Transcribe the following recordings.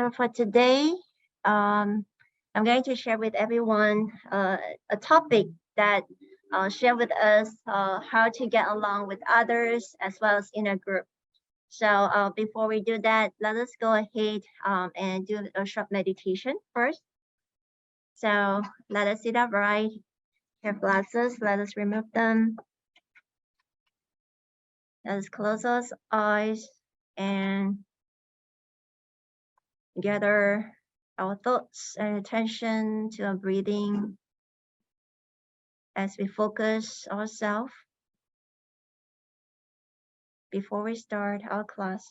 So for today, I'm going to share with everyone a topic that share with us how to get along with others as well as in a group. So before we do that, let us go ahead and do a short meditation first. So let us sit upright, have glasses, let us remove them. Let us close our eyes and gather our thoughts and attention to our breathing as we focus ourselves before we start our class.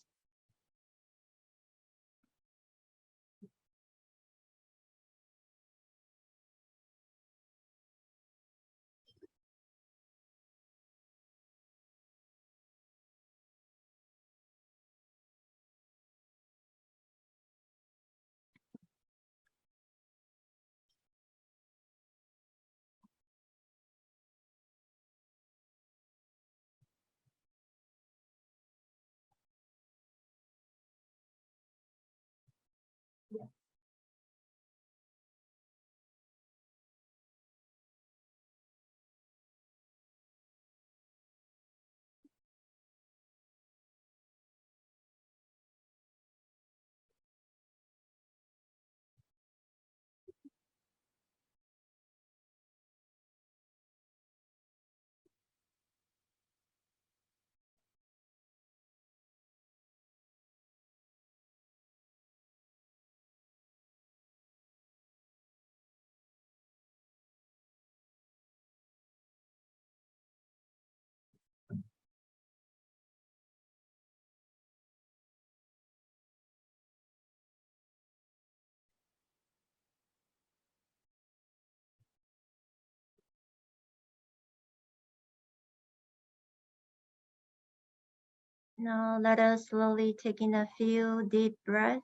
Now let us slowly take in a few deep breaths,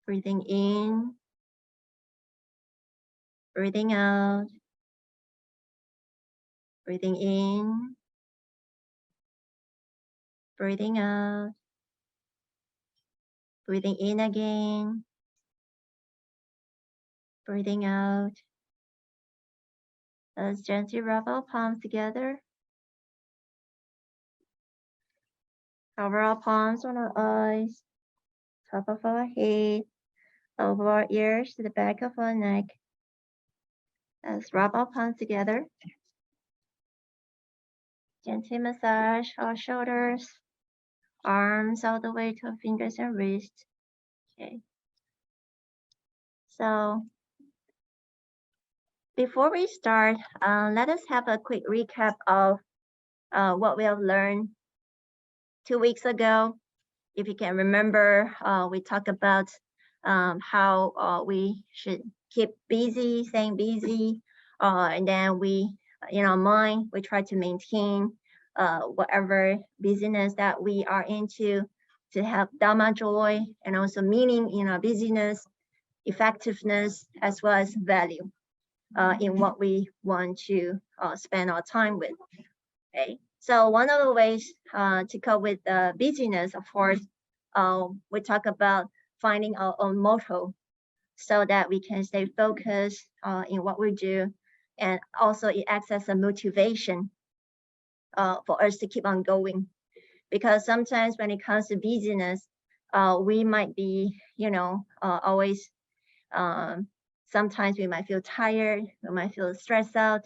breathing in, breathing out, breathing in, breathing out, breathing in again, breathing out. Let's gently rub our palms together. Cover our palms on our eyes, top of our head, over our ears to the back of our neck. Let's rub our palms together. Gently massage our shoulders, arms all the way to our fingers and wrists. Okay. So before we start, let us have a quick recap of what we have learned 2 weeks ago. If you can remember, we talked about how we should keep busy, staying busy, and then we, in our mind, we try to maintain whatever busyness that we are into to have Dharma joy and also meaning in our busyness, effectiveness, as well as value in what we want to spend our time with. Okay, so one of the ways to cope with busyness, of course, we talk about finding our own motto so that we can stay focused in what we do, and also it acts as a motivation for us to keep on going. Because sometimes when it comes to busyness, we might be, always. Sometimes we might feel tired, we might feel stressed out,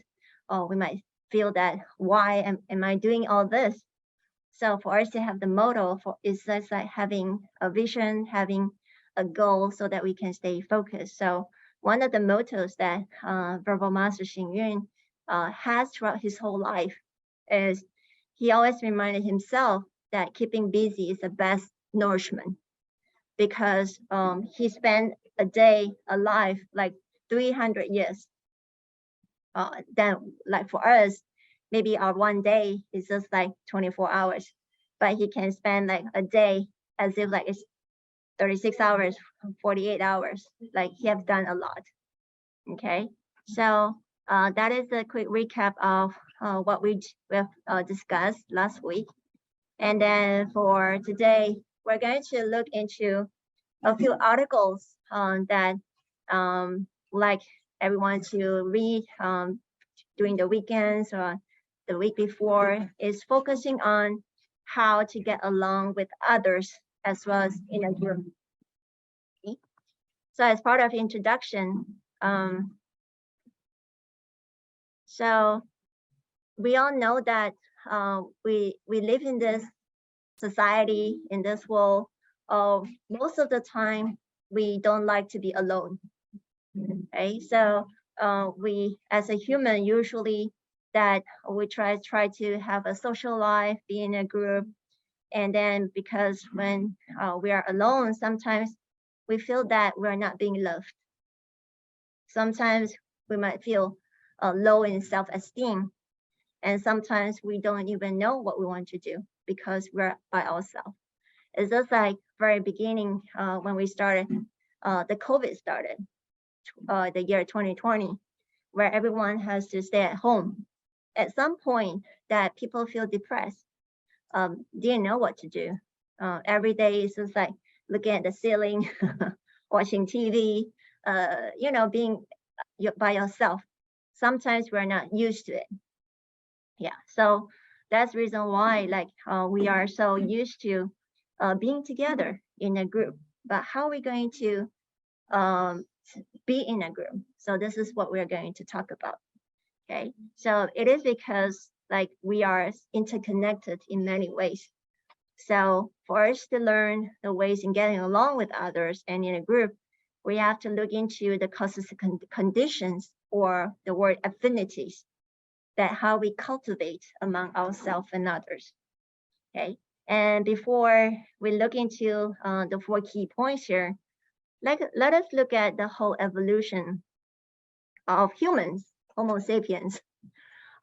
or we might feel that why am I doing all this? So for us to have the motto is just like having a vision, having a goal so that we can stay focused. So one of the mottos that Verbal Master Xing Yun has throughout his whole life is he always reminded himself that keeping busy is the best nourishment, because he spent a day alive like 300 years. Then like for us, maybe our one day is just like 24 hours, but he can spend like a day as if like it's 36 hours, 48 hours, like he has done a lot. Okay, so that is a quick recap of what we have discussed last week. And then for today, we're going to look into a few articles that like everyone to read during the weekends or the week before, is focusing on how to get along with others as well as in a group. So as part of introduction, so we all know that we live in this society, in this world. Most of the time, we don't like to be alone. Okay, so we as a human usually that we try to have a social life, be in a group, and then because when we are alone, sometimes we feel that we're not being loved. Sometimes we might feel low in self-esteem, and sometimes we don't even know what we want to do because we're by ourselves. It's just like very beginning when we started, the COVID started, the year 2020, where everyone has to stay at home. At some point that people feel depressed, didn't know what to do. Every day is just like looking at the ceiling, watching TV, being by yourself. Sometimes we're not used to it. Yeah, so that's the reason why like we are so used to being together in a group. But how are we going to um, be in a group? So this is what we're going to talk about. Okay, so it is because like we are interconnected in many ways. So for us to learn the ways in getting along with others and in a group, we have to look into the causes and conditions, or the word affinities, that how we cultivate among ourselves and others. Okay, and before we look into the 4 key points here, let us look at the whole evolution of humans, Homo sapiens.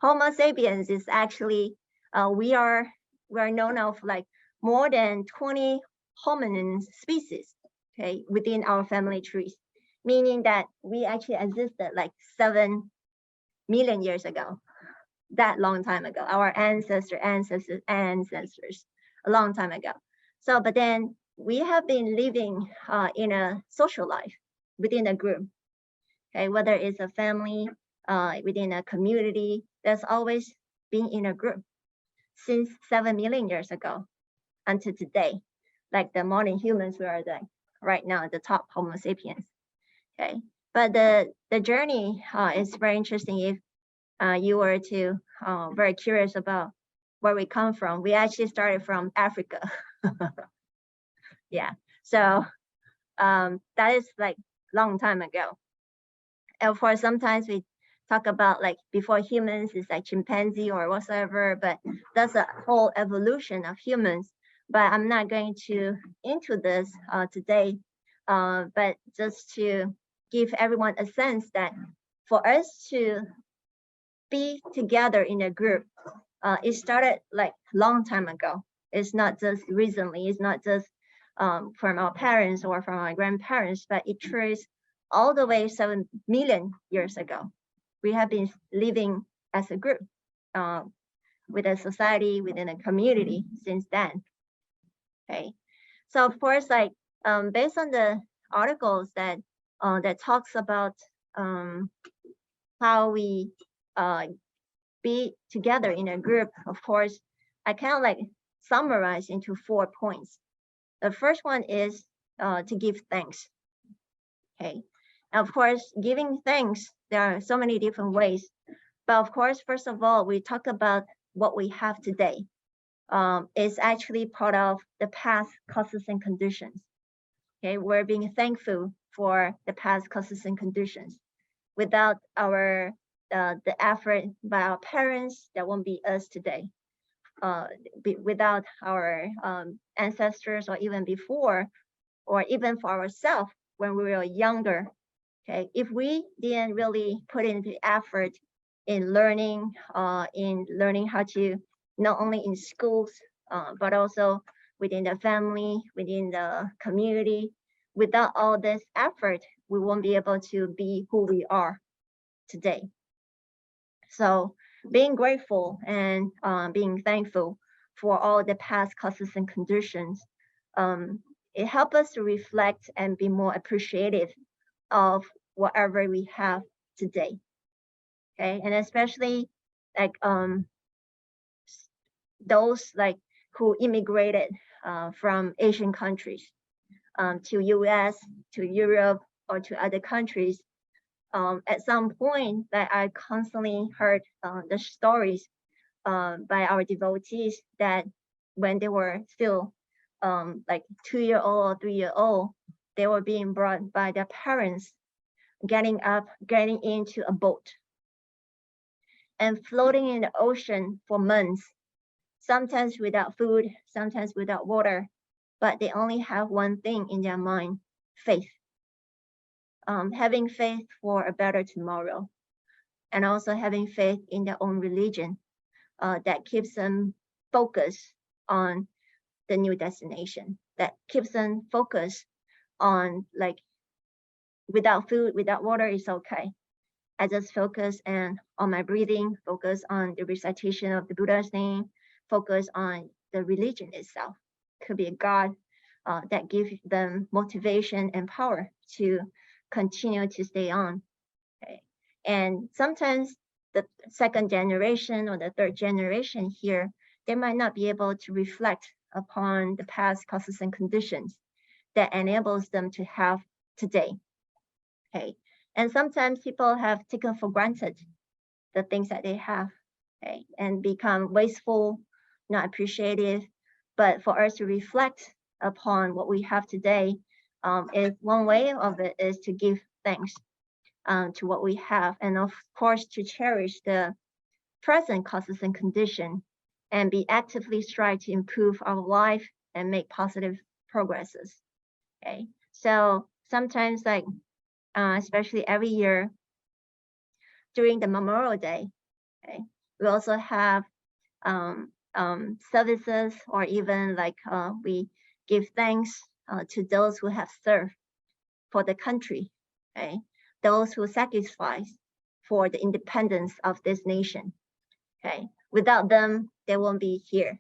Homo sapiens is actually we're known of like more than 20 hominin species, okay, within our family trees, meaning that we actually existed like 7 million years ago, that long time ago, our ancestors, a long time ago. So, but then we have been living in a social life within a group, okay, whether it's a family, within a community, there's always been in a group since 7 million years ago until today. Like the modern humans, we are the right now the top Homo sapiens. Okay, but the journey is very interesting. If you were to very curious about where we come from, we actually started from Africa. Yeah, so that is like long time ago. And of course, sometimes we talk about like before humans is like chimpanzee or whatsoever, but that's a whole evolution of humans. But I'm not going to into this today, but just to give everyone a sense that for us to be together in a group, it started like long time ago. It's not just recently. It's not just from our parents or from our grandparents, but it traces all the way 7 million years ago. We have been living as a group with a society, within a community since then. Okay, so of course, like based on the articles that that talks about how we be together in a group, of course, I kind of like summarize into 4 points. The first one is to give thanks. Okay, of course, giving thanks, there are so many different ways. But of course, first of all, we talk about what we have today. It's actually part of the past causes and conditions. Okay, we're being thankful for the past causes and conditions. Without our the effort by our parents, there won't be us today. Without our ancestors, or even before, or even for ourselves when we were younger. Okay, if we didn't really put in the effort in learning how to, not only in schools, but also within the family, within the community, without all this effort, we won't be able to be who we are today. So being grateful and being thankful for all the past causes and conditions it helps us to reflect and be more appreciative of whatever we have today. Okay, and especially like those like who immigrated from Asian countries to US, to Europe, or to other countries. At some point that I constantly heard the stories by our devotees that when they were still like 2-year-old or 3-year-old, they were being brought by their parents, getting into a boat and floating in the ocean for months, sometimes without food, sometimes without water, but they only have one thing in their mind: faith. Having faith for a better tomorrow, and also having faith in their own religion that keeps them focused on the new destination, that keeps them focused on like without food, without water is okay. I just focus on my breathing, focus on the recitation of the Buddha's name, focus on the religion itself. Could be a God that gives them motivation and power to continue to stay on. Okay. And sometimes the second generation or the third generation here, they might not be able to reflect upon the past causes and conditions that enables them to have today. Okay. And sometimes people have taken for granted the things that they have, okay, and become wasteful, not appreciative. But for us to reflect upon what we have today, is one way of it is to give thanks to what we have, and of course to cherish the present causes and condition, and be actively strive to improve our life and make positive progresses. Okay, so sometimes like especially every year during the Memorial Day, okay, we also have services, or even like we give thanks to those who have served for the country, okay, those who sacrificed for the independence of this nation. Okay, without them, they won't be here.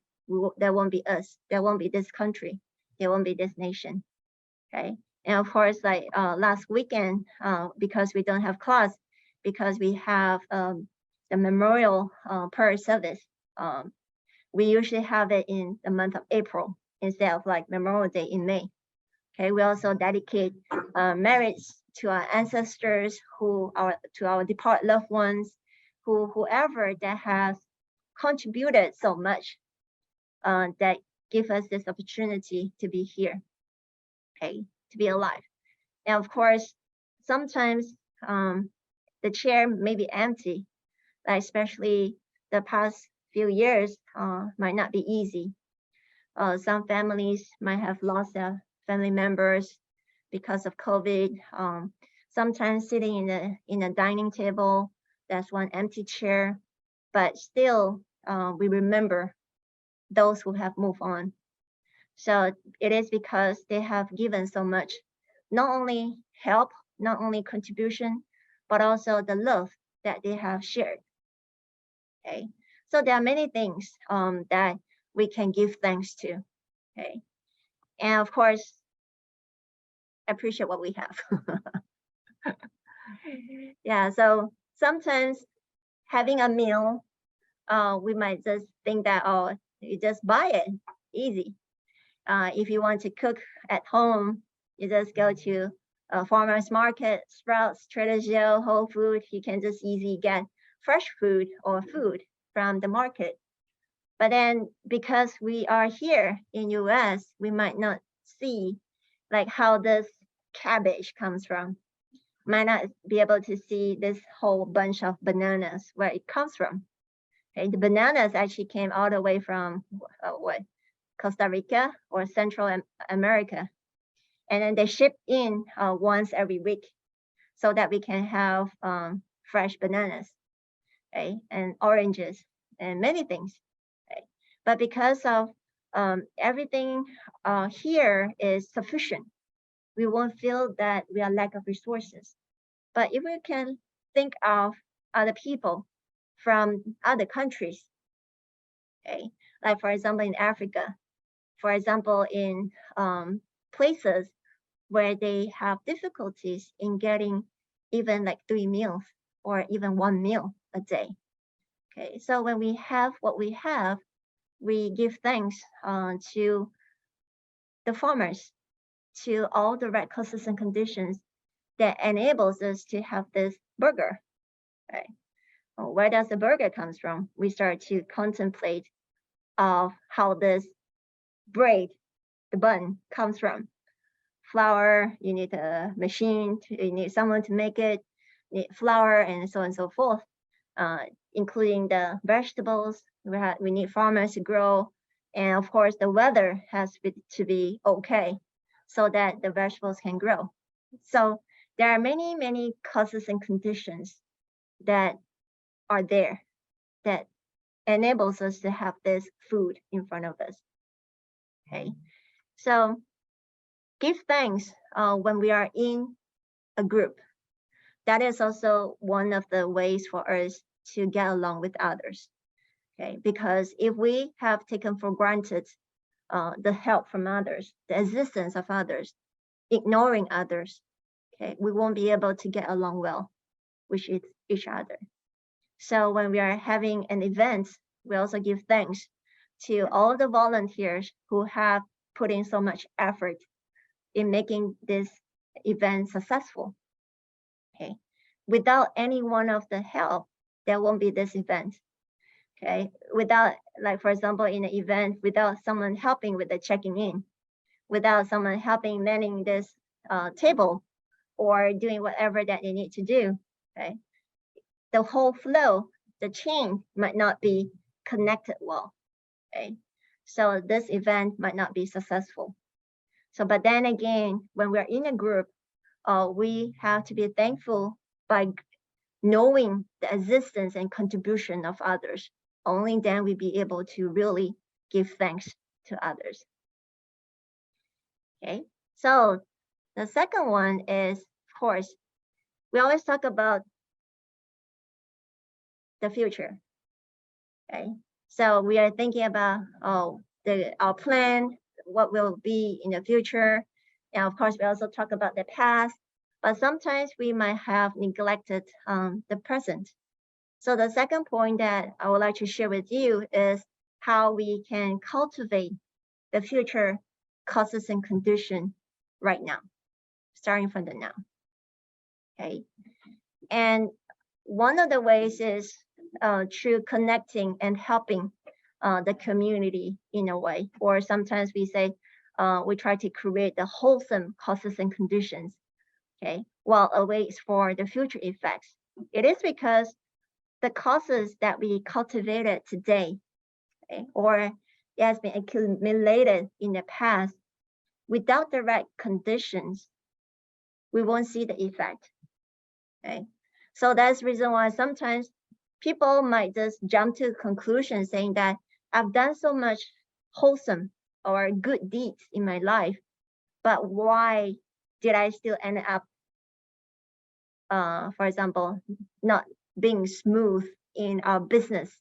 There won't be us. There won't be this country. There won't be this nation. Okay, and of course, like last weekend, because we don't have class, because we have the memorial prayer service. We usually have it in the month of April instead of like Memorial Day in May. Okay, we also dedicate merits to our ancestors, to our departed loved ones, whoever that has contributed so much that give us this opportunity to be here, okay, to be alive. And of course, sometimes the chair may be empty, like especially the past few years might not be easy. Some families might have lost their family members because of COVID. Sometimes sitting in a dining table, there's one empty chair, but still we remember those who have moved on. So it is because they have given so much, not only help, not only contribution, but also the love that they have shared. Okay, so there are many things that we can give thanks to. Okay, and of course, appreciate what we have. Yeah, so sometimes having a meal, we might just think that, oh, you just buy it, easy. If you want to cook at home, you just go to a farmer's market, Sprouts, Trader Joe, Whole Food. You can just easily get fresh food or food from the market. But then because we are here in US, we might not see like how this cabbage comes from. Might not be able to see this whole bunch of bananas, where it comes from. Okay, the bananas actually came all the way from what, Costa Rica or Central America, and then they ship in once every week, so that we can have fresh bananas, okay, and oranges and many things. Okay? But because of everything here is sufficient, we won't feel that we are lack of resources. But if we can think of other people from other countries, okay, like for example in Africa, for example in places where they have difficulties in getting even like 3 meals or even 1 meal a day. Okay, so when we have what we have, we give thanks to the farmers, to all the right causes and conditions that enables us to have this burger. Right? Well, where does the burger comes from? We start to contemplate of how this bread, the bun, comes from. Flour, you need a machine, you need someone to make it, you need flour, and so on and so forth, including the vegetables. We need farmers to grow, and of course, the weather has to be okay so that the vegetables can grow. So there are many, many causes and conditions that are there that enables us to have this food in front of us. Okay, so give thanks when we are in a group. That is also one of the ways for us to get along with others. Okay, because if we have taken for granted the help from others, the existence of others, ignoring others, okay, we won't be able to get along well with each other. So when we are having an event, we also give thanks to all the volunteers who have put in so much effort in making this event successful. Okay, without any one of the help, there won't be this event. Okay, without, like for example, in an event, without someone helping with the checking in, without someone helping manning this table or doing whatever that they need to do, okay, the whole flow, the chain might not be connected well. Okay, so this event might not be successful. So, but then again, when we're in a group, we have to be thankful by knowing the existence and contribution of others. Only then we be able to really give thanks to others. Okay, so the second one is, of course, we always talk about the future. Okay, so we are thinking about our plan, what will be in the future, and of course we also talk about the past. But sometimes we might have neglected the present. So the second point that I would like to share with you is how we can cultivate the future causes and condition right now, starting from the now. Okay, and one of the ways is through connecting and helping the community in a way, or sometimes we say we try to create the wholesome causes and conditions, okay, while awaits for the future effects. It is because the causes that we cultivated today, okay, or it has been accumulated in the past, without the right conditions, we won't see the effect. Okay, so that's the reason why sometimes people might just jump to conclusions saying that I've done so much wholesome or good deeds in my life, but why did I still end up, for example, not being smooth in our business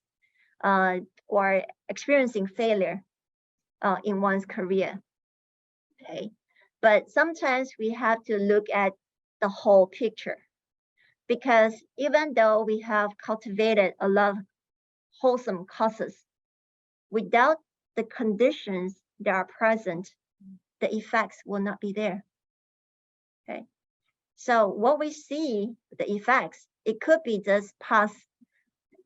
or experiencing failure in one's career? Okay, but sometimes we have to look at the whole picture, because even though we have cultivated a lot of wholesome causes, without the conditions that are present, the effects will not be there. Okay, so what we see, the effects, it could be just past,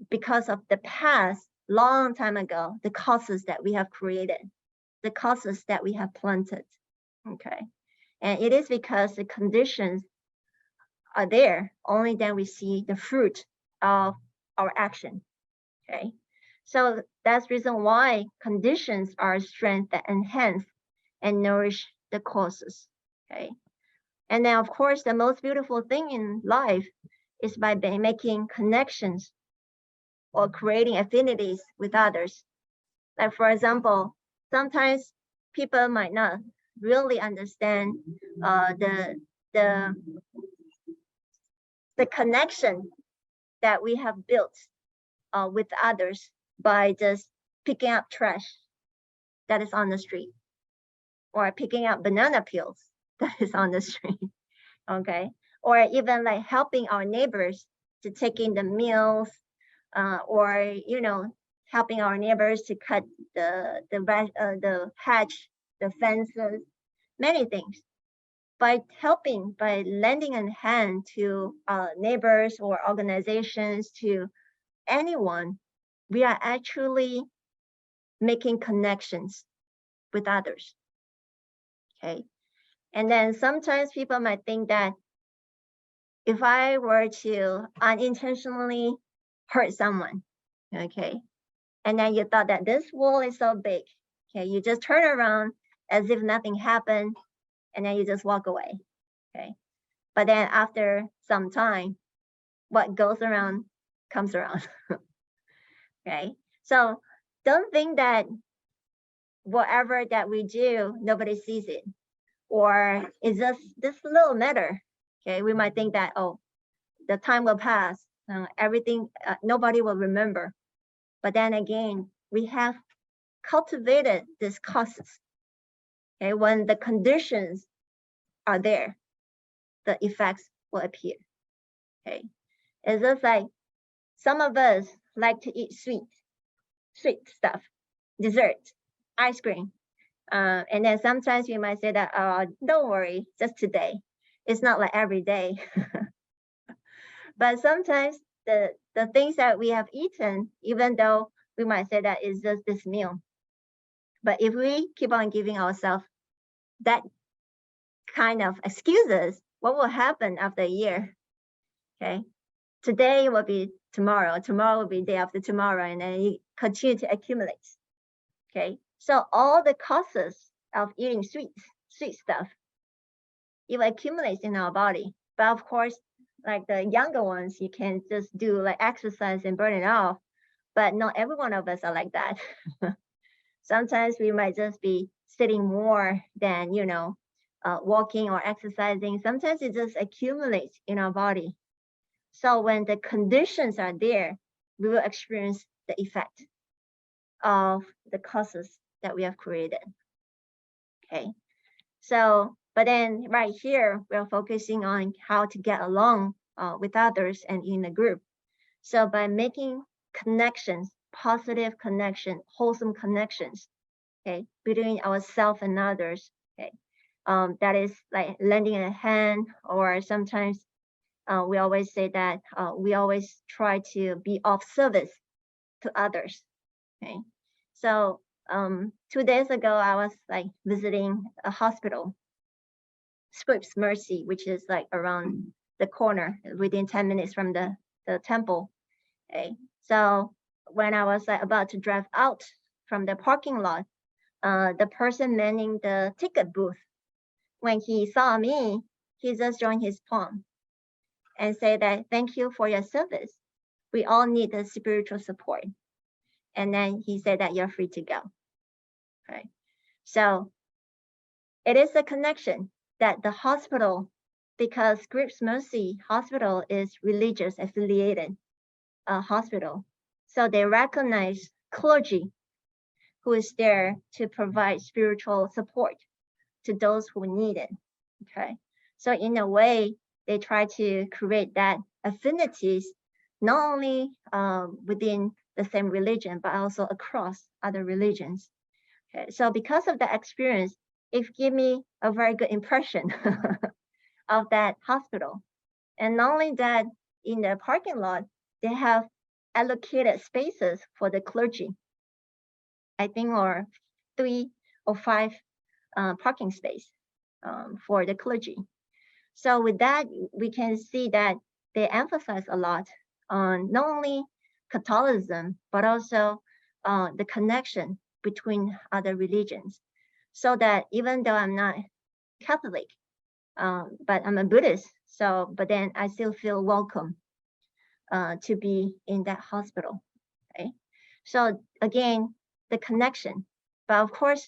because of the past, long time ago, the causes that we have created, the causes that we have planted. Okay, and it is because the conditions are there, only then we see the fruit of our action. Okay, so that's the reason why conditions are strength that enhance and nourish the causes. Okay, and then of course the most beautiful thing in life is by making connections or creating affinities with others. Like for example, sometimes people might not really understand the connection that we have built with others by just picking up trash that is on the street. or picking up banana peels that is on the street, okay? Or even like helping our neighbors to take in the meals, or helping our neighbors to cut the hedge, the fences, many things. By helping, by lending a hand to neighbors or organizations, to anyone, we are actually making connections with others. Okay. And then sometimes people might think that if I were to unintentionally hurt someone, okay, and then you thought that this wall is so big, okay, you just turn around as if nothing happened, and then you just walk away, okay. But then after some time, what goes around comes around, okay. So don't think that whatever that we do, nobody sees it, or it's just this little matter, okay. We might think that, oh, the time will pass, everything, nobody will remember. But then again, we have cultivated these causes. Okay, when the conditions are there, the effects will appear. Okay, it's just like some of us like to eat sweet stuff, dessert, ice cream, and then sometimes you might say that, oh, don't worry, just today. It's not like every day. But sometimes the things that we have eaten, even though we might say that it's just this meal, but if we keep on giving ourselves that kind of excuses, what will happen after a year? Okay, today will be tomorrow, tomorrow will be day after tomorrow, and then you continue to accumulate. Okay, so all the causes of eating sweet stuff, it accumulates in our body. But of course, like the younger ones, you can just do like exercise and burn it off. But not every one of us are like that. Sometimes we might just be sitting more than, walking or exercising. Sometimes it just accumulates in our body. So when the conditions are there, we will experience the effect of the causes that we have created. Okay. So, but then right here, we're focusing on how to get along with others and in a group. So by making connections, positive connection, wholesome connections, okay, between ourselves and others, okay, that is like lending a hand, or sometimes we always say that we always try to be of service to others, okay. So 2 days ago, I was like visiting a hospital, Scripps Mercy, which is like around the corner within 10 minutes from the temple. Okay. So when I was like about to drive out from the parking lot, the person manning the ticket booth, when he saw me, he just joined his palm and said that, thank you for your service. We all need the spiritual support. And then he said that you're free to go. Okay. So it is a connection that the hospital, because Scripps Mercy Hospital is religious affiliated hospital. So they recognize clergy who is there to provide spiritual support to those who need it. Okay. So in a way, they try to create that affinities, not only within the same religion, but also across other religions. Okay. So because of that experience, it gave me a very good impression of that hospital. And not only that, in the parking lot, they have allocated spaces for the clergy. I think, or 3 or 5 parking space for the clergy. So with that, we can see that they emphasize a lot on not only Catholicism, but also the connection between other religions. So that even though I'm not Catholic, but I'm a Buddhist, so, but then I still feel welcome to be in that hospital, okay? So again, the connection. But of course,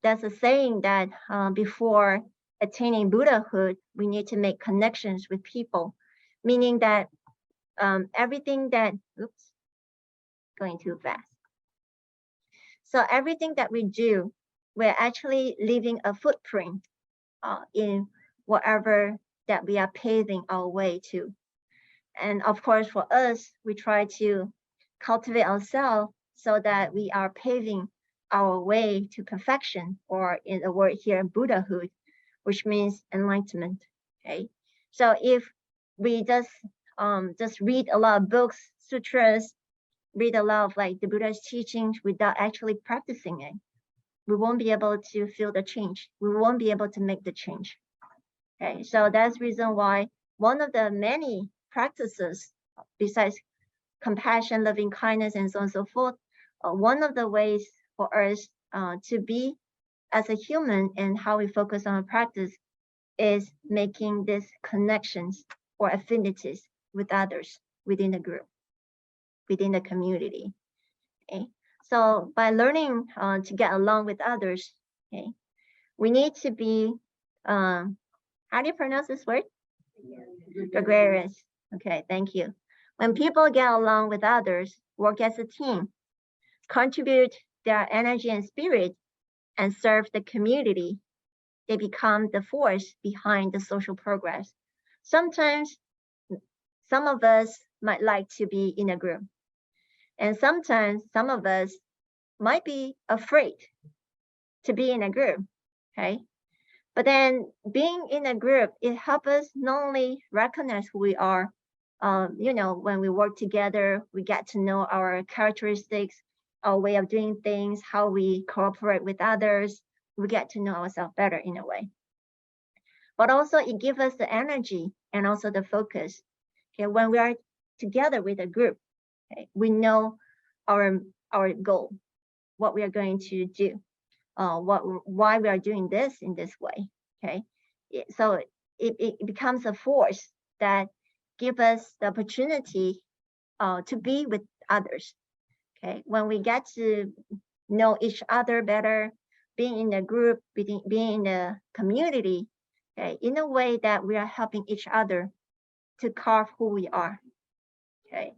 there's a saying that before attaining Buddhahood, we need to make connections with people, meaning that everything that, oops, going too fast. So everything that we do, we're actually leaving a footprint in whatever that we are paving our way to. And of course, for us, we try to cultivate ourselves so that we are paving our way to perfection, or in the word here, Buddhahood, which means enlightenment. Okay, so if we just read a lot of books, sutras, read a lot of like the Buddha's teachings without actually practicing it, we won't be able to feel the change. We won't be able to make the change. Okay, so that's the reason why one of the many practices besides compassion, loving kindness, and so on and so forth, one of the ways for us to be as a human and how we focus on practice is making these connections or affinities with others within the group, within the community. Okay, so by learning to get along with others, okay, we need to be how do you pronounce this word? Gregarious. Okay, thank you. When people get along with others, work as a team, contribute their energy and spirit, and serve the community, they become the force behind the social progress. Sometimes some of us might like to be in a group, and sometimes some of us might be afraid to be in a group, okay? But then being in a group, it helps us not only recognize who we are, when we work together, we get to know our characteristics, our way of doing things, how we cooperate with others. We get to know ourselves better in a way. But also it gives us the energy and also the focus. Okay, when we are together with a group, okay, we know our goal, what we are going to do. Why we are doing this in this way. Okay, so it becomes a force that gives us the opportunity to be with others. Okay, when we get to know each other better, being in a group, being in a community, okay, in a way that we are helping each other to carve who we are. Okay,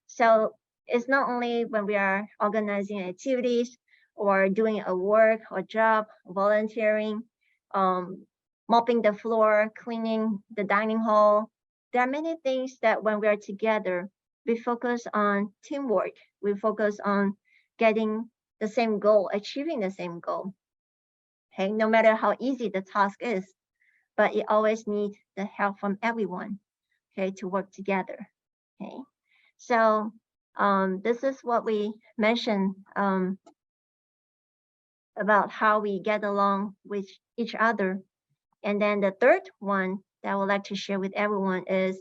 so it's not only when we are organizing activities or doing a work or job, volunteering, mopping the floor, cleaning the dining hall. There are many things that when we are together, we focus on teamwork. We focus on getting the same goal, achieving the same goal. Okay, no matter how easy the task is, but it always needs the help from everyone, okay, to work together. Okay, so this is what we mentioned about how we get along with each other. And then the third one that I would like to share with everyone is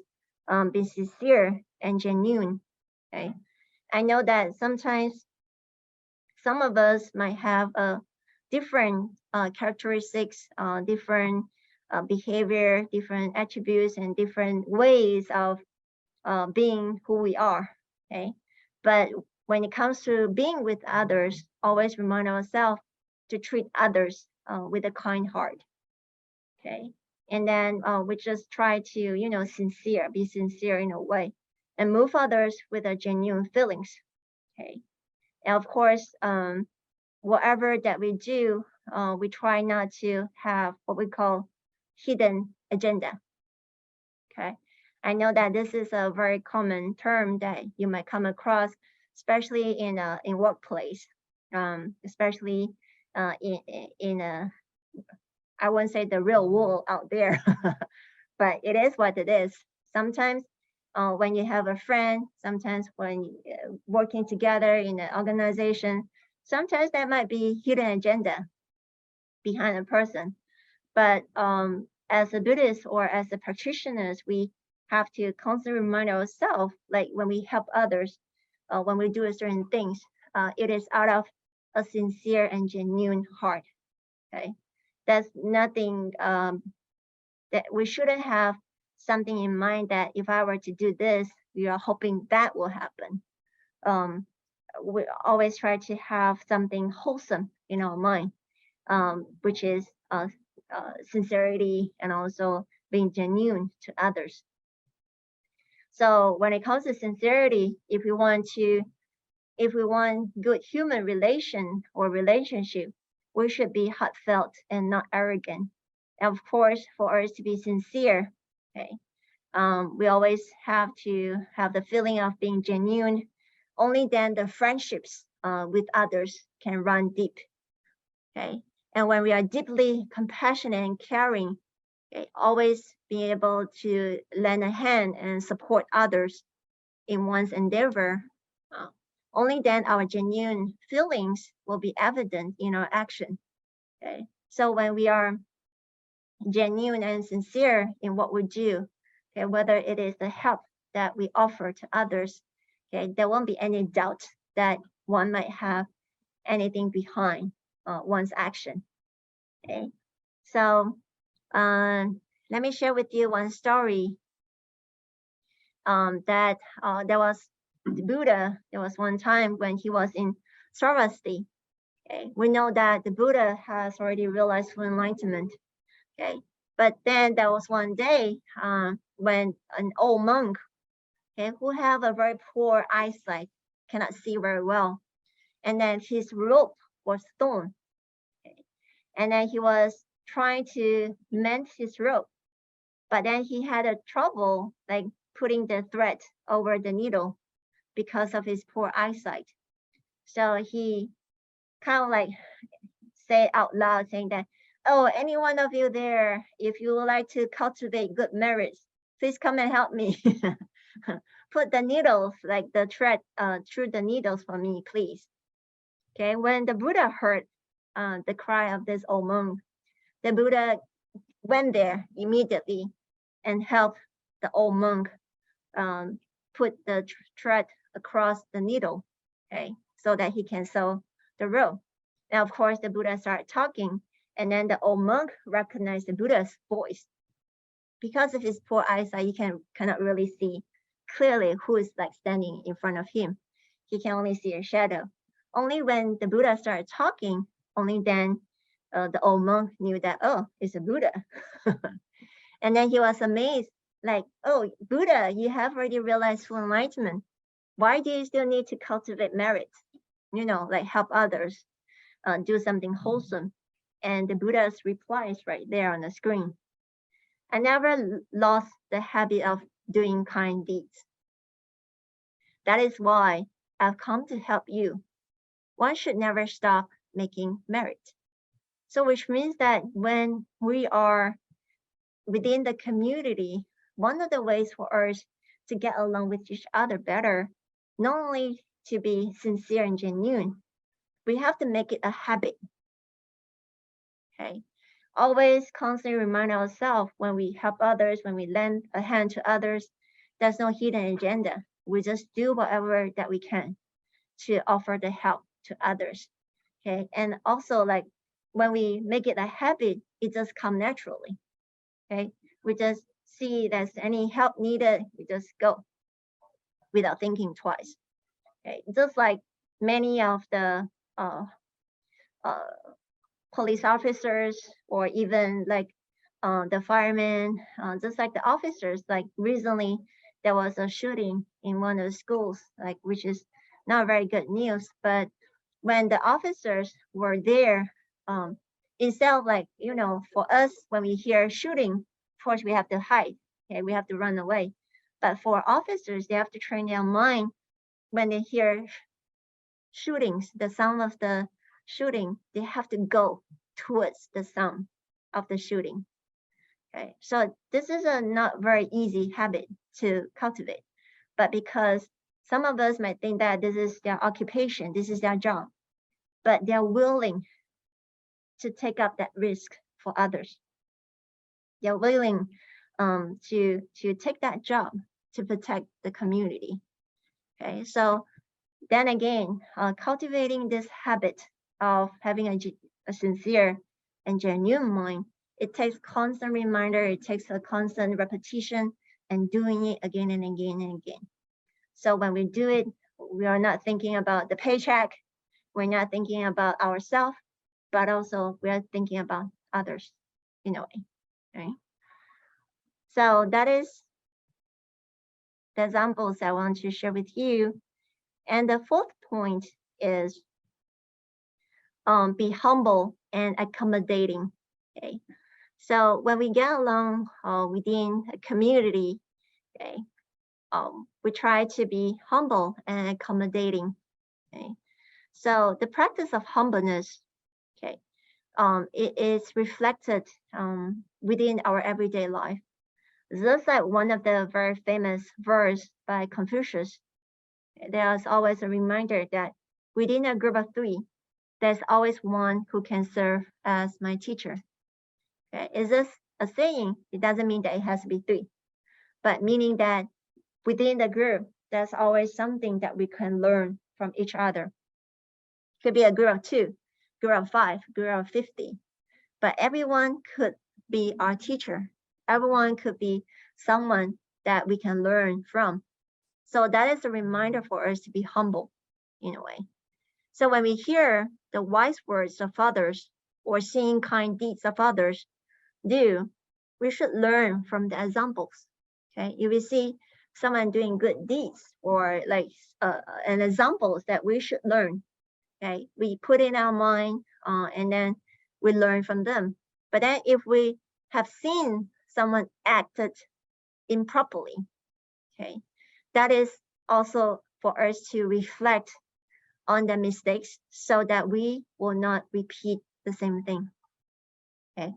be sincere and genuine. Okay, I know that sometimes some of us might have different characteristics, different behavior, different attributes, and different ways of being who we are. Okay, but when it comes to being with others, always remind ourselves to treat others with a kind heart. Okay, and then we just try to, be sincere in a way, and move others with a genuine feelings. Okay, and of course, whatever that we do, we try not to have what we call hidden agenda. Okay, I know that this is a very common term that you might come across, especially in workplace, especially in a, I wouldn't say the real world out there, but it is what it is. Sometimes when you have a friend, sometimes when working together in an organization, sometimes there might be hidden agenda behind a person. But as a Buddhist or as a practitioners, we have to constantly remind ourselves, like when we help others, when we do a certain things, it is out of a sincere and genuine heart. Okay, that's nothing that we shouldn't have something in mind that if I were to do this, we are hoping that will happen. We always try to have something wholesome in our mind, which is sincerity and also being genuine to others. So when it comes to sincerity, if we want good human relation or relationship, we should be heartfelt and not arrogant. And of course, for us to be sincere, okay, we always have to have the feeling of being genuine. Only then the friendships with others can run deep. Okay, and when we are deeply compassionate and caring, okay, always being able to lend a hand and support others in one's endeavor, uh, only then our genuine feelings will be evident in our action. Okay, so when we are genuine and sincere in what we do, okay, whether it is the help that we offer to others, okay, there won't be any doubt that one might have anything behind one's action. Okay, so let me share with you one story that there was the Buddha. There was one time when he was in Sarvasti. Okay, we know that the Buddha has already realized full enlightenment. Okay, but then there was one day when an old monk, okay, who have a very poor eyesight, cannot see very well, and then his rope was torn, okay, and then he was trying to mend his rope, but then he had a trouble like putting the thread over the needle because of his poor eyesight. So he kind of like say out loud saying that, oh, any one of you there, if you would like to cultivate good merits, please come and help me. Put the needles, like the thread through the needles for me, please. Okay, when the Buddha heard the cry of this old monk, the Buddha went there immediately and helped the old monk put the thread across the needle, okay, so that he can sew the rope. Now, of course, the Buddha started talking, and then the old monk recognized the Buddha's voice. Because of his poor eyesight, he cannot really see clearly who is like standing in front of him. He can only see a shadow. Only when the Buddha started talking, only then the old monk knew that, oh, it's a Buddha. And then he was amazed, like, oh, Buddha, you have already realized full enlightenment. Why do you still need to cultivate merit? You know, like help others, do something wholesome. And the Buddha's reply is right there on the screen. I never lost the habit of doing kind deeds. That is why I've come to help you. One should never stop making merit. So which means that when we are within the community, one of the ways for us to get along with each other better, not only to be sincere and genuine, we have to make it a habit. Okay. Always constantly remind ourselves when we help others, when we lend a hand to others, there's no hidden agenda. We just do whatever that we can to offer the help to others. Okay. And also like when we make it a habit, it just come naturally. Okay. We just see there's any help needed, we just go without thinking twice. Okay. Just like many of the uh, police officers or even like the firemen, just like the officers. Like recently, there was a shooting in one of the schools, like which is not very good news. But when the officers were there, instead of like for us when we hear shooting, of course we have to hide. Okay, we have to run away. But for officers, they have to train their mind when they hear shootings, the sound of the shooting, they have to go towards the sound of the shooting. Okay, so this is a not very easy habit to cultivate, but because some of us might think that this is their occupation, this is their job, but they're willing to take up that risk for others. They're willing to take that job to protect the community. Okay, so then again, cultivating this habit of having a sincere and genuine mind, it takes constant reminder, it takes a constant repetition and doing it again and again and again. So when we do it, we are not thinking about the paycheck, we're not thinking about ourselves, but also we are thinking about others in a way, right? So that is the examples I want to share with you. And the fourth point is be humble and accommodating. Okay, so when we get along within a community, okay, we try to be humble and accommodating. Okay, so the practice of humbleness, okay, it is reflected within our everyday life. Just like one of the very famous verse by Confucius, there's always a reminder that within a group of three, there's always one who can serve as my teacher. Okay, is this a saying? It doesn't mean that it has to be three, but meaning that within the group, there's always something that we can learn from each other. Could be a group of 2, group of 5, group of 50, but everyone could be our teacher. Everyone could be someone that we can learn from. So that is a reminder for us to be humble in a way. So when we hear the wise words of others or seeing kind deeds of others do, we should learn from the examples. Okay, if we see someone doing good deeds or like an examples that we should learn, okay, we put in our mind and then we learn from them. But then if we have seen someone acted improperly, okay, that is also for us to reflect on the mistakes so that we will not repeat the same thing. Okay,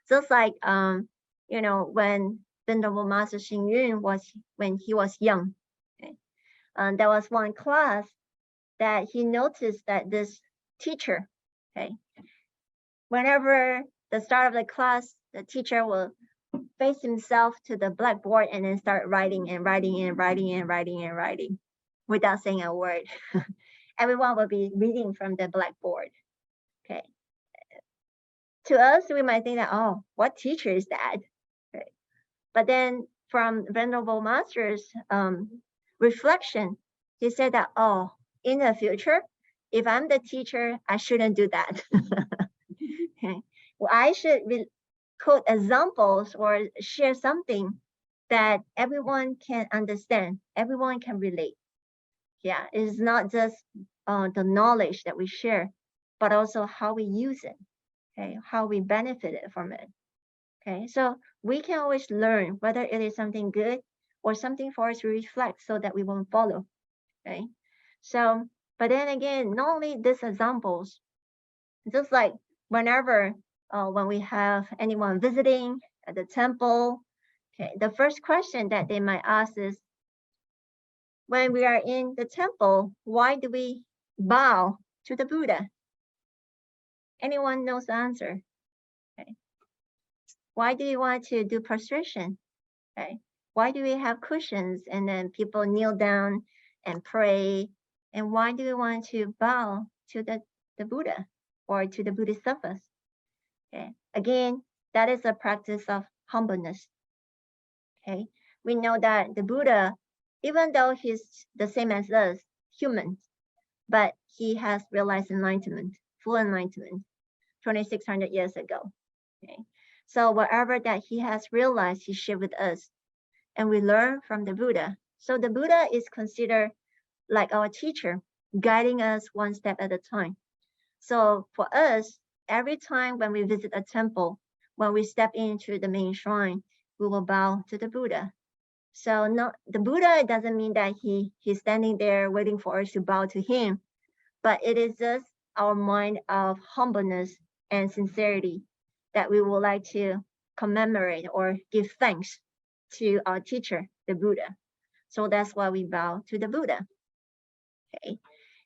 just like you know, when Venerable Master Xing Yun when he was young, okay, there was one class that he noticed that this teacher, okay, whenever the start of the class, the teacher will face himself to the blackboard and then start writing and writing and writing and writing and writing without saying a word. Everyone will be reading from the blackboard. Okay. To us, we might think that, oh, what teacher is that? Okay. But then from Venerable Master's reflection, he said that, oh, in the future, if I'm the teacher, I shouldn't do that. Okay. Well, I should quote examples or share something that everyone can understand, everyone can relate. Yeah, it's not just the knowledge that we share, but also how we use it, okay, how we benefit from it. Okay, so we can always learn whether it is something good or something for us to reflect so that we won't follow. Okay, so but then again, not only these examples, just like whenever when we have anyone visiting at the temple, okay, the first question that they might ask is, when we are in the temple, why do we bow to the Buddha? Anyone knows the answer? Okay. Why do you want to do prostration? Okay. Why do we have cushions and then people kneel down and pray? And why do we want to bow to the Buddha or to the Bodhisattvas? Okay. Again, that is a practice of humbleness. Okay. We know that the Buddha, even though he's the same as us, humans, but he has realized enlightenment, full enlightenment, 2,600 years ago. Okay. So whatever that he has realized, he shared with us, and we learn from the Buddha. So the Buddha is considered like our teacher, guiding us one step at a time. So for us, every time when we visit a temple, when we step into the main shrine, we will bow to the Buddha. So the Buddha doesn't mean that he's standing there waiting for us to bow to him, but it is just our mind of humbleness and sincerity that we would like to commemorate or give thanks to our teacher, the Buddha. So that's why we bow to the Buddha. Okay.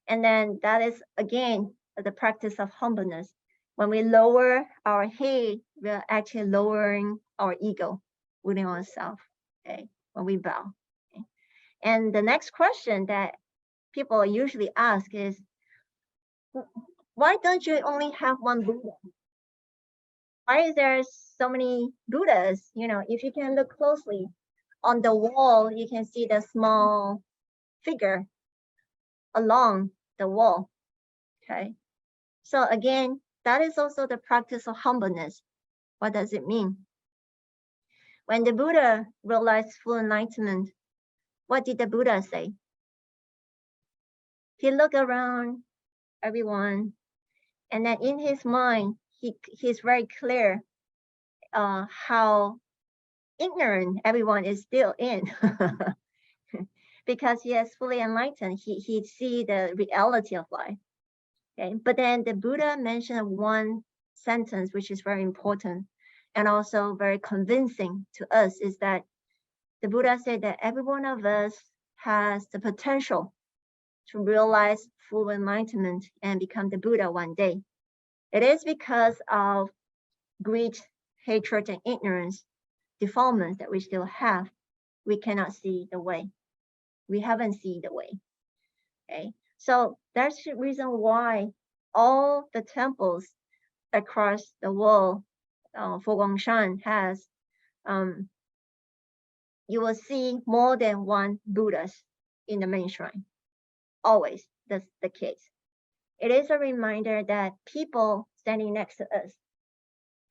And then that is again the practice of humbleness. When we lower our head, we're actually lowering our ego within ourselves. Okay, when we bow. Okay. And the next question that people usually ask is, why don't you only have one Buddha? Why is there so many Buddhas? You know, if you can look closely on the wall, you can see the small figure along the wall. Okay. So again, that is also the practice of humbleness. What does it mean? When the Buddha realized full enlightenment, what did the Buddha say? He looked around everyone, and then in his mind, he's very clear how ignorant everyone is still in. Because he is fully enlightened, he see the reality of life. Okay, but then the Buddha mentioned one sentence which is very important and also very convincing to us, is that the Buddha said that every one of us has the potential to realize full enlightenment and become the Buddha one day. It is because of greed, hatred, and ignorance, defilements that we still have, we cannot see the way. We haven't seen the way. Okay, so that's the reason why all the temples across the world for Guangshan has, you will see more than one Buddhas in the main shrine. Always, that's the case. It is a reminder that people standing next to us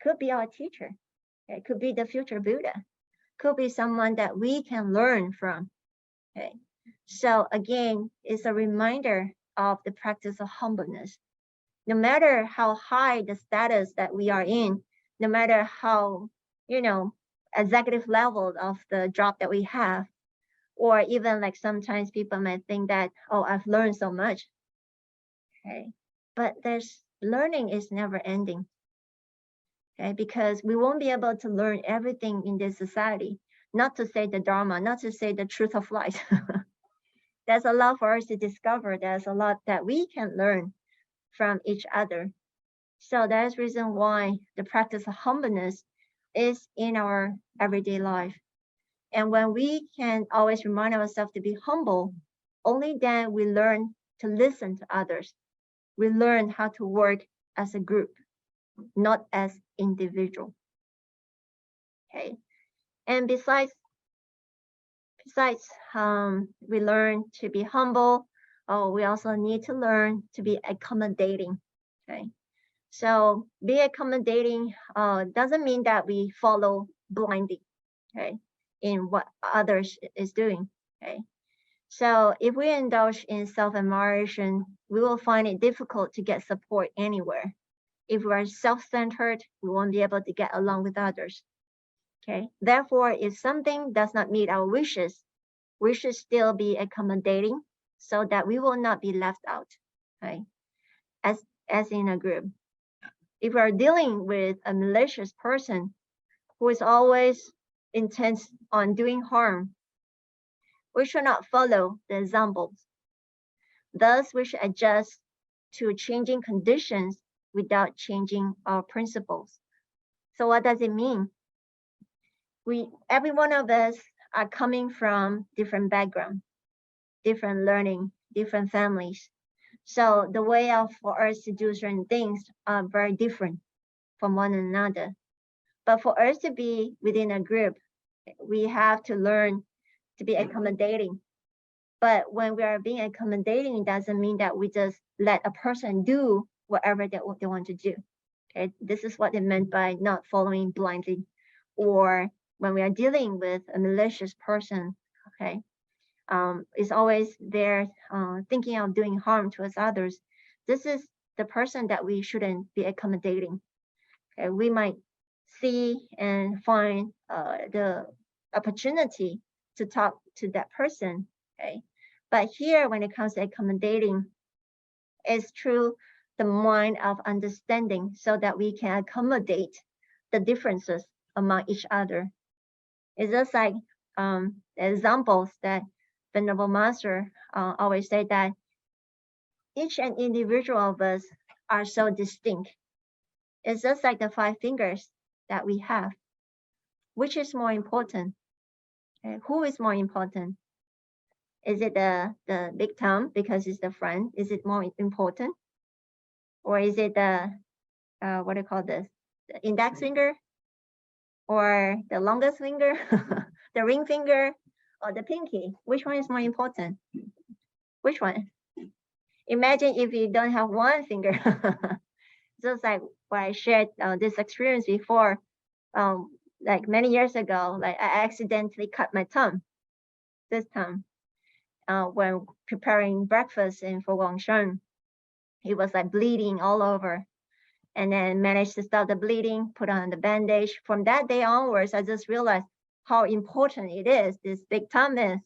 could be our teacher. It could be the future Buddha, could be someone that we can learn from. Okay, so again, it's a reminder of the practice of humbleness. No matter how high the status that we are in, no matter how, executive level of the job that we have, or even like sometimes people might think that, oh, I've learned so much. Okay, but learning is never ending. Okay, because we won't be able to learn everything in this society. Not to say the Dharma, not to say the truth of life. There's a lot for us to discover. There's a lot that we can learn from each other. So that's the reason why the practice of humbleness is in our everyday life. And when we can always remind ourselves to be humble, only then we learn to listen to others. We learn how to work as a group, not as individual. Okay. And besides, we learn to be humble. We also need to learn to be accommodating. Okay. So be accommodating doesn't mean that we follow blindly, okay, in what others is doing. Okay. So if we indulge in self-admiration, we will find it difficult to get support anywhere. If we are self-centered, we won't be able to get along with others. Okay. Therefore, if something does not meet our wishes, we should still be accommodating so that we will not be left out. Okay. As in a group. If we are dealing with a malicious person who is always intent on doing harm, we should not follow the examples. Thus, we should adjust to changing conditions without changing our principles. So what does it mean? Every one of us are coming from different background, different learning, different families. So the way for us to do certain things are very different from one another. But for us to be within a group, we have to learn to be accommodating. But when we are being accommodating, it doesn't mean that we just let a person do whatever they want to do. Okay, this is what it meant by not following blindly, or when we are dealing with a malicious person. Okay, is always there thinking of doing harm to us others. This is the person that we shouldn't be accommodating. Okay, we might see and find the opportunity to talk to that person. Okay, but here when it comes to accommodating, it's through the mind of understanding so that we can accommodate the differences among each other. It's just like the examples that Venerable Master always say, that each and individual of us are so distinct. It's just like the 5 fingers that we have. Which is more important? Okay, who is more important? Is it the big thumb because it's the front? Is it more important? Or is it the, what do you call this? The index finger? Or the longest finger? The ring finger? Or the pinky? Which one is more important? Which one? Imagine if you don't have one finger. Just like what I shared this experience before, like many years ago, like I accidentally cut my thumb, this thumb, when preparing breakfast in Foguangshan. It was like bleeding all over. and then managed to stop the bleeding, put on the bandage. From that day onwards, I just realized how important it is, this big thumb is.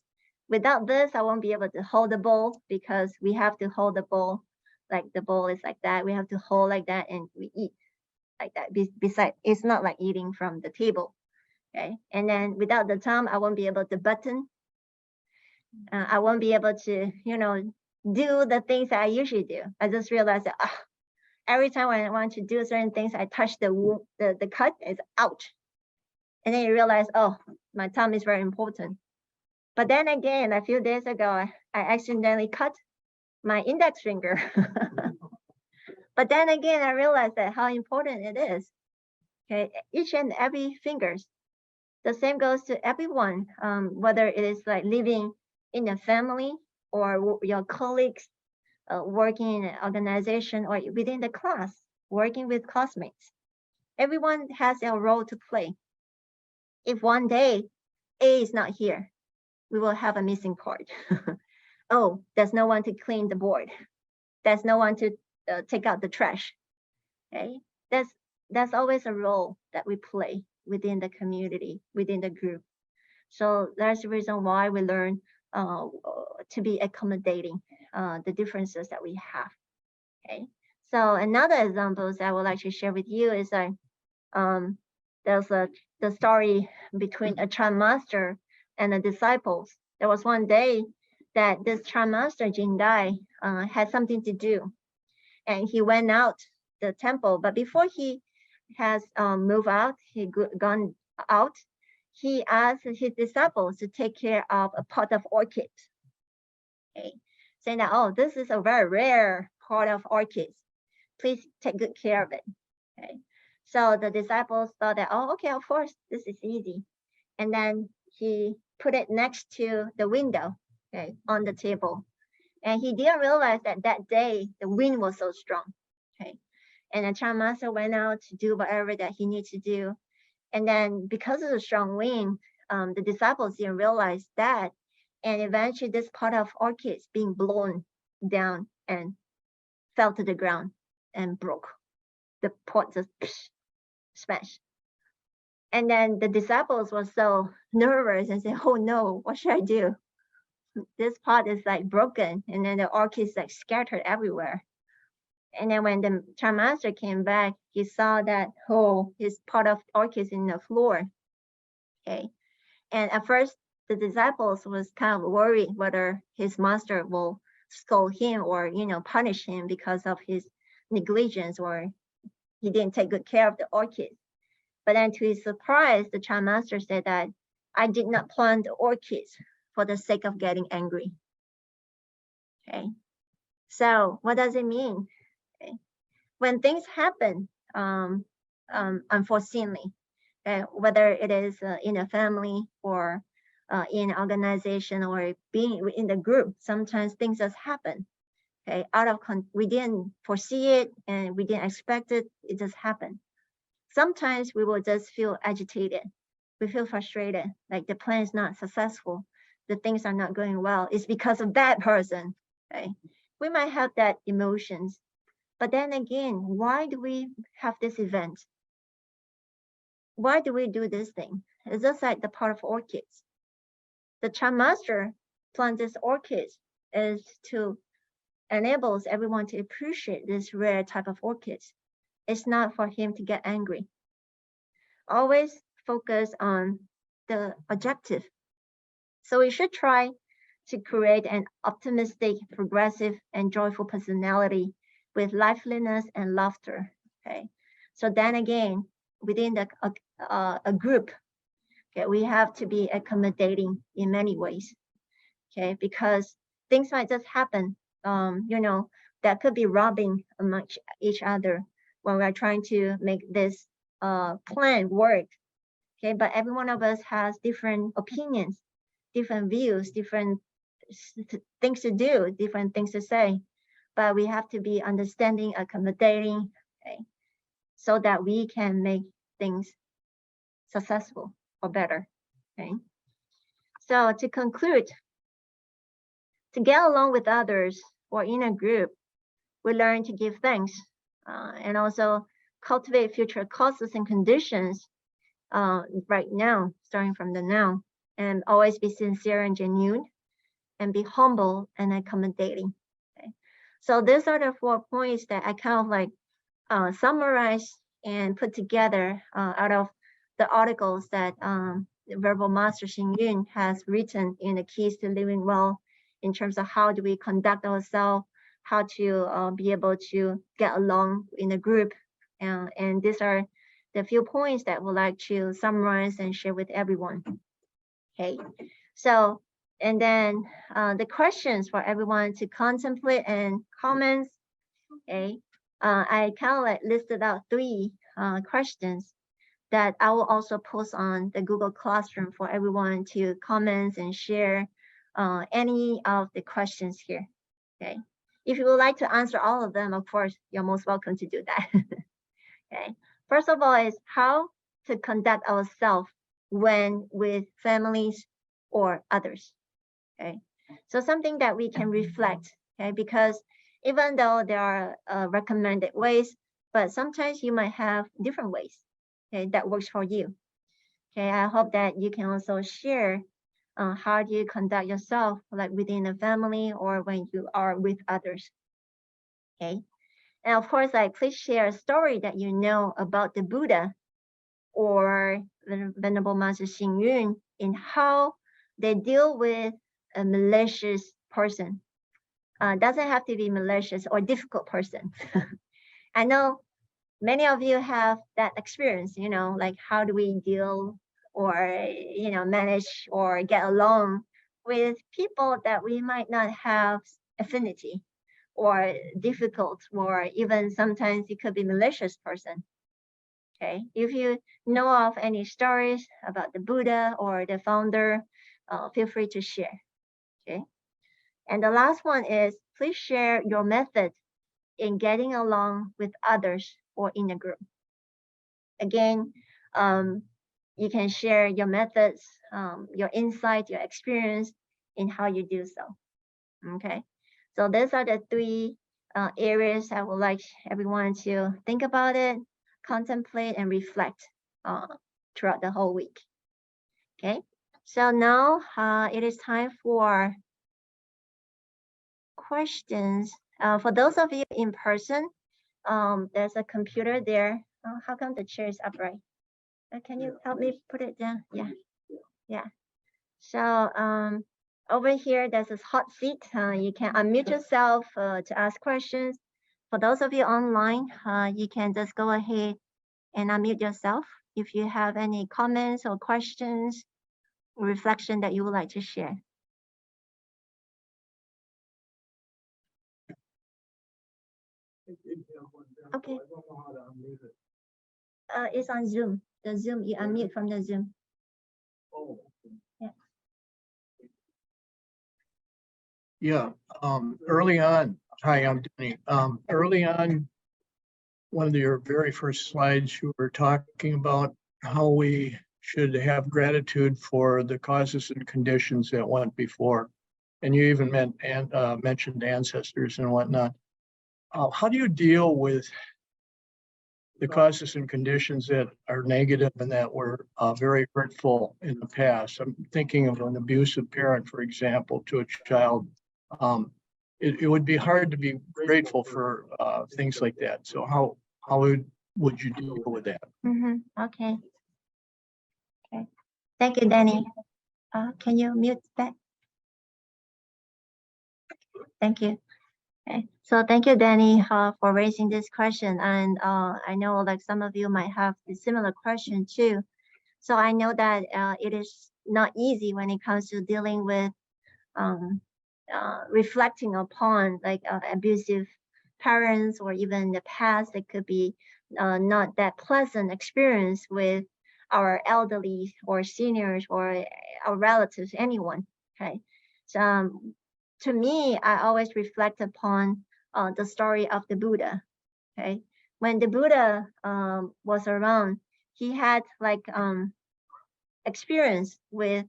Without this, I won't be able to hold the bowl, because we have to hold the bowl, like the bowl is like that. We have to hold like that, and we eat like that. Besides, it's not like eating from the table. Okay. And then without the thumb, I won't be able to button. I won't be able to, do the things that I usually do. I just realized that every time when I want to do certain things, I touch the cut, it's ouch. And then you realize, oh, my thumb is very important. But then again, a few days ago, I accidentally cut my index finger. But then again, I realized that how important it is. Okay, each and every fingers. The same goes to everyone, whether it is like living in a family or your colleagues, working in an organization, or within the class, working with classmates. Everyone has a role to play. If one day A is not here, we will have a missing part. Oh, there's no one to clean the board. There's no one to take out the trash. Okay, that's always a role that we play within the community, within the group. So that's the reason why we learn to be accommodating the differences that we have. Okay, so another example that I would like to share with you is that there's the story between a Chan master and the disciples. There was one day that this Chan master Jindai had something to do, and he went out the temple. But before he has moved out, gone out, he asked his disciples to take care of a pot of orchids. Okay, saying that, oh, this is a very rare pot of orchids. Please take good care of it. Okay. So the disciples thought that, oh, okay, of course, this is easy. And then he put it next to the window, okay, on the table. And he didn't realize that that day the wind was so strong. Okay. And the Chan master went out to do whatever that he needed to do. And then because of the strong wind, the disciples didn't realize that. And eventually this pot of orchids being blown down and fell to the ground and broke. The pot just smashed. And then the disciples were so nervous and said, oh no, what should I do? This pot is like broken, and then the orchids like scattered everywhere. And then when the Chan master came back, he saw that his pot of orchids in the floor. Okay. And at first the disciples was kind of worried whether his master will scold him or punish him because of his negligence, or he didn't take good care of the orchids. But then to his surprise, the Chan master said that I did not plant the orchids for the sake of getting angry. Okay. So what does it mean? Okay. When things happen unforeseenly, whether it is in a family or in an organization or being in the group, sometimes things just happen. Okay, we didn't foresee it and we didn't expect it. It just happened. Sometimes we will just feel agitated. We feel frustrated, like the plan is not successful. The things are not going well. It's because of that person. Okay, we might have that emotions. But then again, why do we have this event? Why do we do this thing? It's just like the part of orchids. The Chan master plant this orchids is to enables everyone to appreciate this rare type of orchids. It's not for him to get angry. Always focus on the objective. So we should try to create an optimistic, progressive, and joyful personality with liveliness and laughter. Okay. So then again, within a group, okay, we have to be accommodating in many ways. Okay, because things might just happen. That could be robbing amongst each other when we're trying to make this plan work. Okay, but every one of us has different opinions, different views, different things to do, different things to say. But we have to be understanding, accommodating, okay, so that we can make things successful or better. Okay. So to conclude, to get along with others or in a group, we learn to give thanks and also cultivate future causes and conditions right now, starting from the now, and always be sincere and genuine, and be humble and accommodating. Okay, so these are the 4 points that I kind of like summarize and put together out of the articles that Verbal Master Xing Yun has written in the Keys to Living Well, in terms of how do we conduct ourselves, how to be able to get along in a group. And these are the few points that we'd like to summarize and share with everyone. Okay, so, and then the questions for everyone to contemplate and comments. Okay, I kind of like listed out 3 questions that I will also post on the Google Classroom for everyone to comment and share any of the questions here. Okay, if you would like to answer all of them, of course, you're most welcome to do that. Okay, first of all is how to conduct ourselves when with families or others. Okay, so something that we can reflect. Okay, because even though there are recommended ways, but sometimes you might have different ways, okay, that works for you. Okay, I hope that you can also share how do you conduct yourself, like within a family or when you are with others. Okay, and of course, like please share a story that you know about the Buddha or the Venerable Master Xing Yun in how they deal with a malicious person. Doesn't have to be malicious or difficult person. I know many of you have that experience, you know, like how do we deal or, you know, manage or get along with people that we might not have affinity or difficult, or even sometimes it could be malicious person. Okay, if you know of any stories about the Buddha or the founder, feel free to share. Okay, and the last one is please share your method in getting along with others or in a group. Again, you can share your methods, your insight, your experience in how you do so. Okay, so these are the 3 areas I would like everyone to think about it, contemplate, and reflect throughout the whole week. Okay, so now it is time for questions. For those of you in person, there's a computer there. How come the chair is upright? Can you help me put it down? Yeah. So over here, there's this hot seat. You can unmute yourself to ask questions. For those of you online, you can just go ahead and unmute yourself if you have any comments or questions or reflection that you would like to share. Okay. It's on Zoom. The Zoom, you unmute from the Zoom. Yeah, early on, hi, I'm Denny. Early on, one of your very first slides, you were talking about how we should have gratitude for the causes and conditions that went before. And you even mentioned ancestors and whatnot. How do you deal with the causes and conditions that are negative and that were very hurtful in the past? I'm thinking of an abusive parent, for example, to a child. It would be hard to be grateful for things like that. So how would you deal with that? Okay. Okay. Thank you, Danny. Can you mute that? Thank you. Okay. So thank you, Danny, for raising this question. And I know like some of you might have a similar question too. So I know that it is not easy when it comes to dealing with reflecting upon like abusive parents, or even the past, it could be not that pleasant experience with our elderly or seniors or our relatives, anyone. Okay, so to me, I always reflect upon the story of the Buddha. Okay, when the Buddha was around, he had like experience with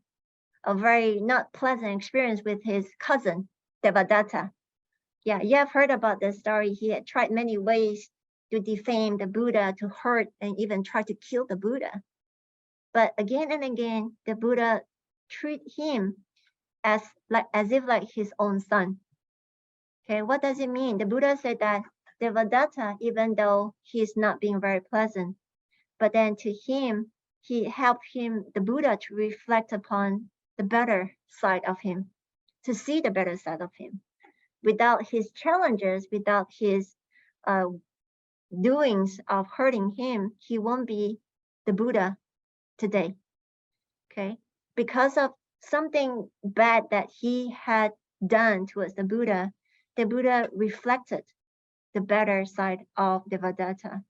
a very not pleasant experience with his cousin Devadatta. Yeah, you have heard about this story. He had tried many ways to defame the Buddha, to hurt and even try to kill the Buddha. But again and again, the Buddha treat him as if like his own son. Okay, what does it mean? The Buddha said that Devadatta, even though he's not being very pleasant, but then to him, he helped him, the Buddha, to reflect upon the better side of him, to see the better side of him. Without his challenges, without his doings of hurting him, he won't be the Buddha today. Okay, because of something bad that he had done towards the Buddha reflected the better side of Devadatta.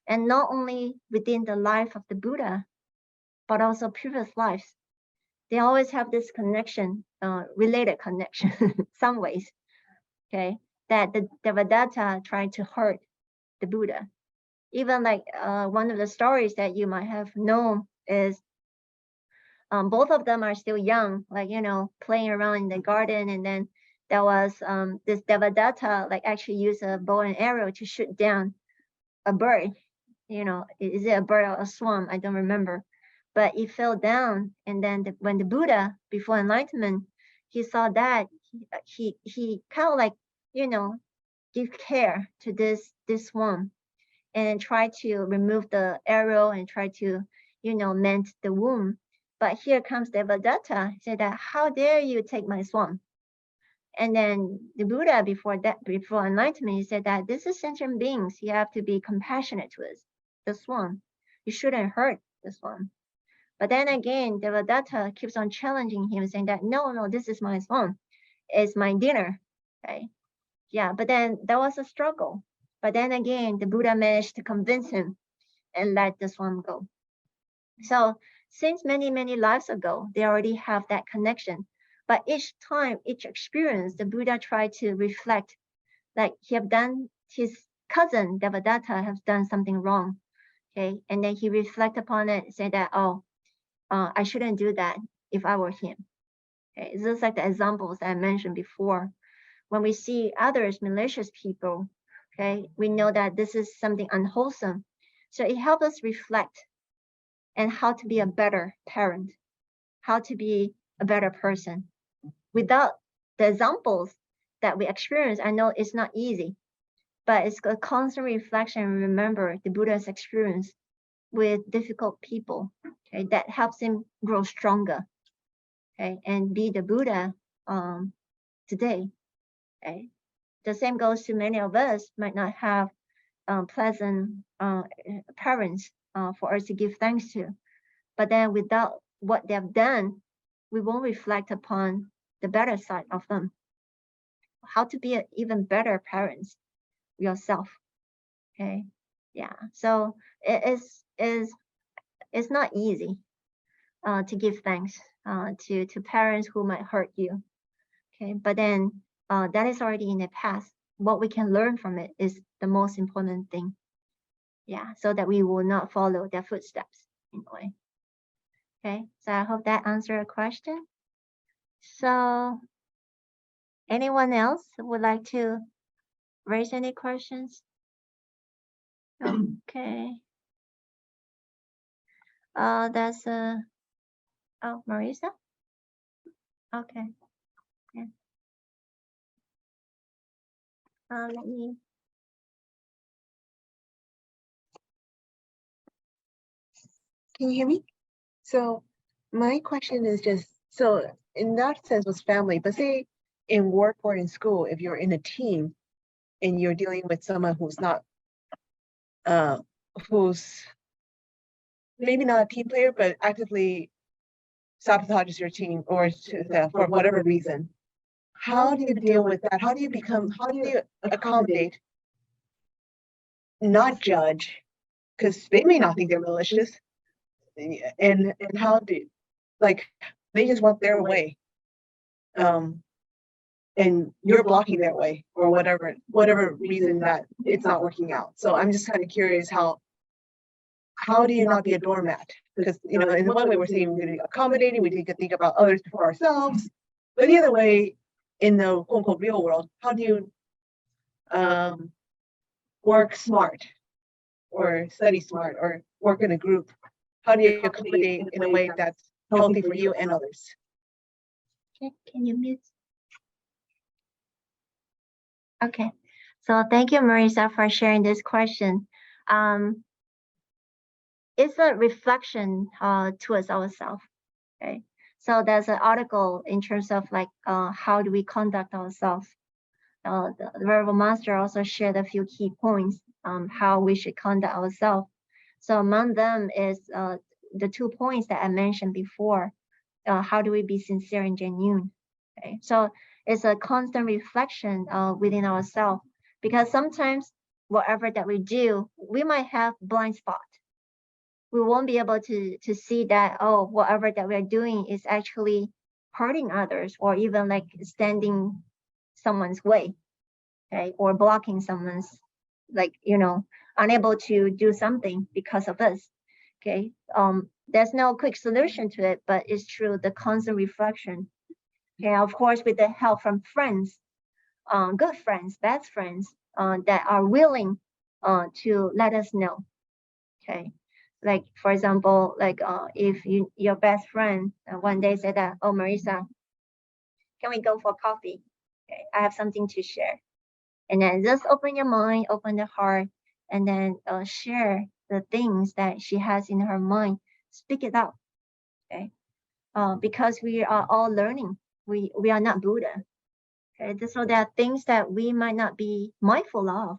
And not only within the life of the Buddha, but also previous lives. They always have this connection, related connection, some ways, okay, that the Devadatta tried to hurt the Buddha. Even like one of the stories that you might have known is both of them are still young, like, playing around in the garden. And then there was this Devadatta, like actually used a bow and arrow to shoot down a bird. Is it a bird or a swan? I don't remember. But it fell down. And then when the Buddha, before enlightenment, he saw that, he kind of like, give care to this swan and try to remove the arrow and try to, mend the wound. But here comes Devadatta, said that, how dare you take my swan? And then the Buddha, before enlightenment, he said that this is sentient beings. You have to be compassionate towards the swan. You shouldn't hurt the swan. But then again, Devadatta keeps on challenging him, saying that, no, this is my swan. It's my dinner. Okay. Yeah, but then there was a struggle. But then again, the Buddha managed to convince him and let the swan go. So since many, many lives ago, they already have that connection. But each time, each experience, the Buddha tried to reflect, like his cousin Devadatta has done something wrong. Okay, and then he reflect upon it, say that, I shouldn't do that if I were him. Okay, it's just like the examples I mentioned before. When we see others, malicious people, okay, we know that this is something unwholesome. So it helps us reflect and how to be a better parent, how to be a better person. Without the examples that we experience, I know it's not easy, but it's a constant reflection. Remember the Buddha's experience with difficult people, okay, that helps him grow stronger, okay, and be the Buddha today. Okay. The same goes to many of us might not have pleasant parents for us to give thanks to, but then without what they've done, we won't reflect upon the better side of them. How to be an even better parents yourself. Okay. Yeah. So it's not easy to give thanks to parents who might hurt you. Okay. But then that is already in the past. What we can learn from it is the most important thing. Yeah. So that we will not follow their footsteps in a way. Okay. So I hope that answered your question. So anyone else would like to raise any questions? Okay. That's Marisa. Okay. Yeah. Let me. Can you hear me? So my question is just, so in that sense was family, but say in work or in school, if you're in a team and you're dealing with someone who's not, who's maybe not a team player, but actively sabotages your team or for whatever reason, how do you deal with that? How do you accommodate, not judge, because they may not think they're malicious, and how do, like, they just want their way, and you're blocking their way or whatever reason that it's not working out. So I'm just kind of curious, how do you not be a doormat? Because, in one way we're saying we're going to be accommodating, we need to think about others before ourselves, but the other way, in the quote unquote real world, how do you work smart or study smart or work in a group? How do you accommodate in a way that's healthy for you and others? Okay, can you mute? Okay, so thank you, Marisa, for sharing this question. It's a reflection towards ourselves. Okay, so there's an article in terms of like how do we conduct ourselves. The Verbal Master also shared a few key points how we should conduct ourselves. So among them is the 2 points that I mentioned before. How do we be sincere and genuine? Okay, so it's a constant reflection within ourselves, because sometimes whatever that we do, we might have blind spot. We won't be able to see that, oh, whatever that we're doing is actually hurting others, or even like standing someone's way, okay, or blocking someone's, like, unable to do something because of us. Okay, there's no quick solution to it, but it's true, the constant reflection. Okay, of course, with the help from friends, good friends, best friends, that are willing to let us know. Okay, like for example, like if your best friend one day said that, oh, Marisa, can we go for coffee? Okay, I have something to share. And then just open your mind, open the heart, and then share the things that she has in her mind. Speak it out, okay? Because we are all learning. We are not Buddha. Okay, so there are things that we might not be mindful of,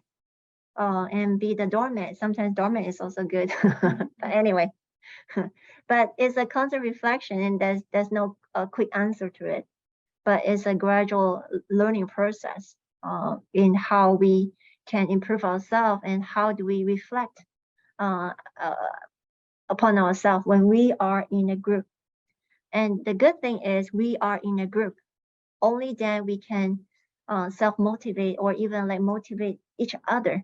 and be the doormat. Sometimes doormat is also good. But anyway, but it's a constant reflection, and there's no quick answer to it. But it's a gradual learning process in how we can improve ourselves, and how do we reflect upon ourselves when we are in a group. And the good thing is we are in a group. Only then we can self-motivate, or even like motivate each other,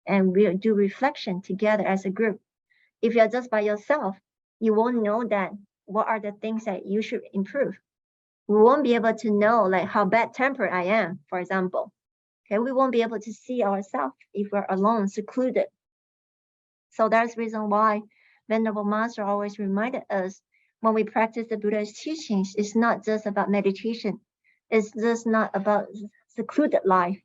and we do reflection together as a group. If you're just by yourself, you won't know that what are the things that you should improve. We won't be able to know like how bad tempered I am, for example. Okay, we won't be able to see ourselves if we're alone, secluded. So that's the reason why Venerable Master always reminded us, when we practice the Buddha's teachings, it's not just about meditation. It's just not about secluded life,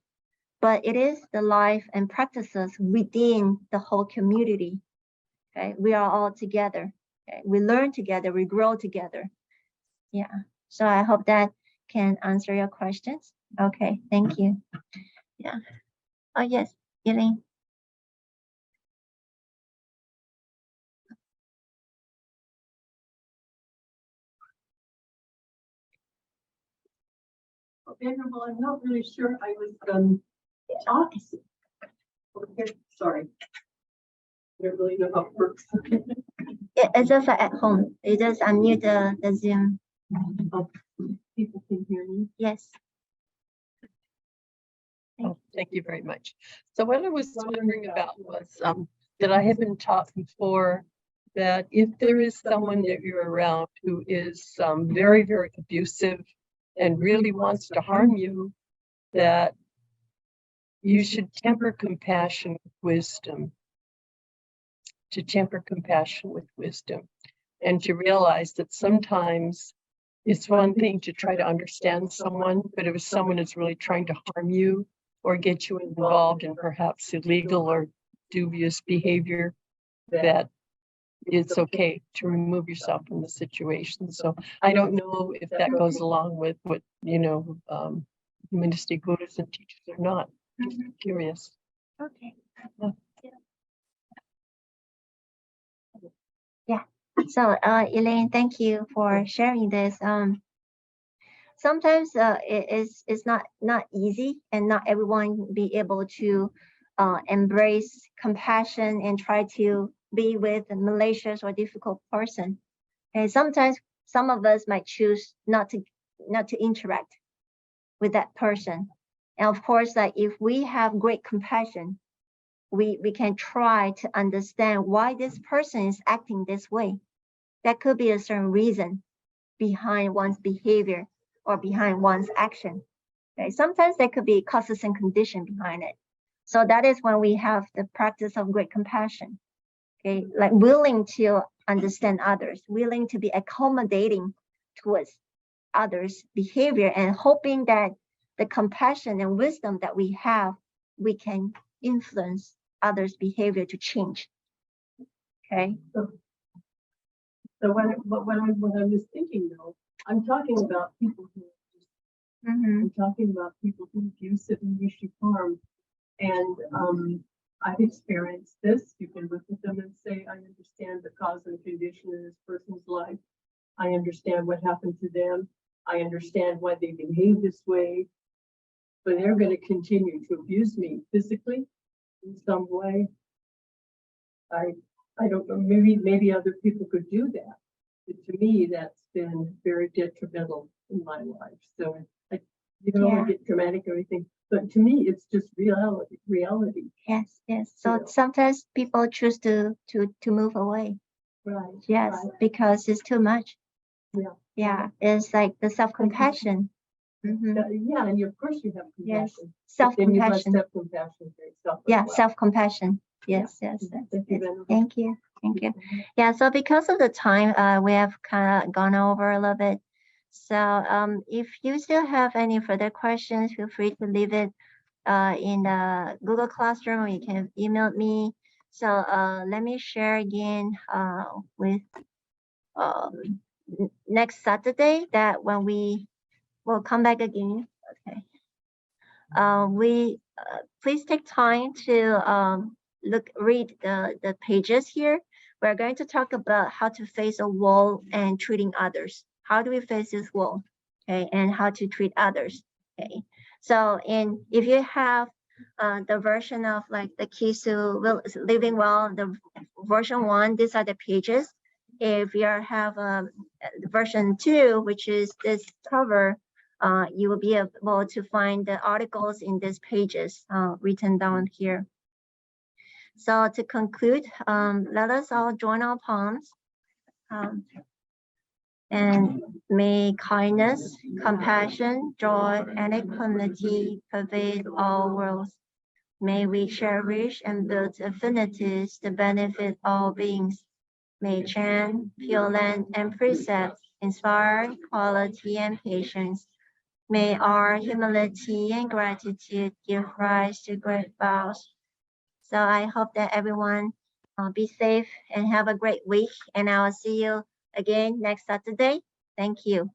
but it is the life and practices within the whole community. Okay, we are all together. Okay, we learn together, we grow together. Yeah. So I hope that can answer your questions. Okay, thank you. Yeah. Oh yes, Elaine. Venerable, I'm not really sure I was talking. Okay, sorry. I don't really know how it works. It's just at home. You just unmute the Zoom. People can hear me. Yes. Oh, thank you very much. So what I was wondering about was that I have been taught before that if there is someone that you're around who is very, very abusive and really wants to harm you, that you should temper compassion with wisdom. To temper compassion with wisdom, and to realize that sometimes it's one thing to try to understand someone, but if someone is really trying to harm you or get you involved in perhaps illegal or dubious behavior, that it's okay to remove yourself from the situation. So I don't know if that goes along with what, humanistic Buddhism teaches or not. Just curious. Okay. Yeah. So Elaine, thank you for sharing this. Sometimes it's not easy, and not everyone be able to embrace compassion and try to be with a malicious or difficult person. And sometimes some of us might choose not to interact with that person. And of course, like if we have great compassion, we can try to understand why this person is acting this way. That could be a certain reason behind one's behavior or behind one's action. Okay? Sometimes there could be causes and condition behind it. So that is when we have the practice of great compassion. Okay, like willing to understand others, willing to be accommodating towards others' behavior, and hoping that the compassion and wisdom that we have, we can influence others' behavior to change. Okay. So what I was thinking though, I'm talking about people who, I'm talking about people who abusive and wish you harm. And I've experienced this. You can look at them and say, I understand the cause and condition in this person's life. I understand what happened to them. I understand why they behave this way. But they're going to continue to abuse me physically in some way. I don't know, maybe other people could do that. But to me, that's been very detrimental in my life. So you don't want to get dramatic or anything, but to me, it's just reality. Yes, yes. So Yeah. sometimes people choose to move away. Right. Yes, right. because it's too much. Yeah. Yeah, it's like the self-compassion. Yeah, and of course you have Yes, compassion. But then you self-compassion. must have compassion for yourself. Yeah, as well. self-compassion. Yes, yes, yes. Thank you, yes. Venerable. Thank you. Thank you. Yeah, so because of the time, we have kind of gone over a little bit. So if you still have any further questions, feel free to leave it in the Google Classroom, or you can email me. So let me share again with next Saturday, that when we will come back again. Okay. Please take time to read the pages here. We're going to talk about how to face a wall and treating others. How do we face this wall? Okay, and how to treat others. Okay. So, if you have the version of like the keys to living well, the version 1, these are the pages. If you have version 2, which is this cover, you will be able to find the articles in these pages written down here. So to conclude, let us all join our palms. And may kindness, compassion, joy, and equanimity pervade all worlds. May we cherish and build affinities to benefit all beings. May chant, pure land, and precepts inspire quality and patience. May our humility and gratitude give rise to great vows. So I hope that everyone be safe and have a great week. And I will see you again next Saturday. Thank you.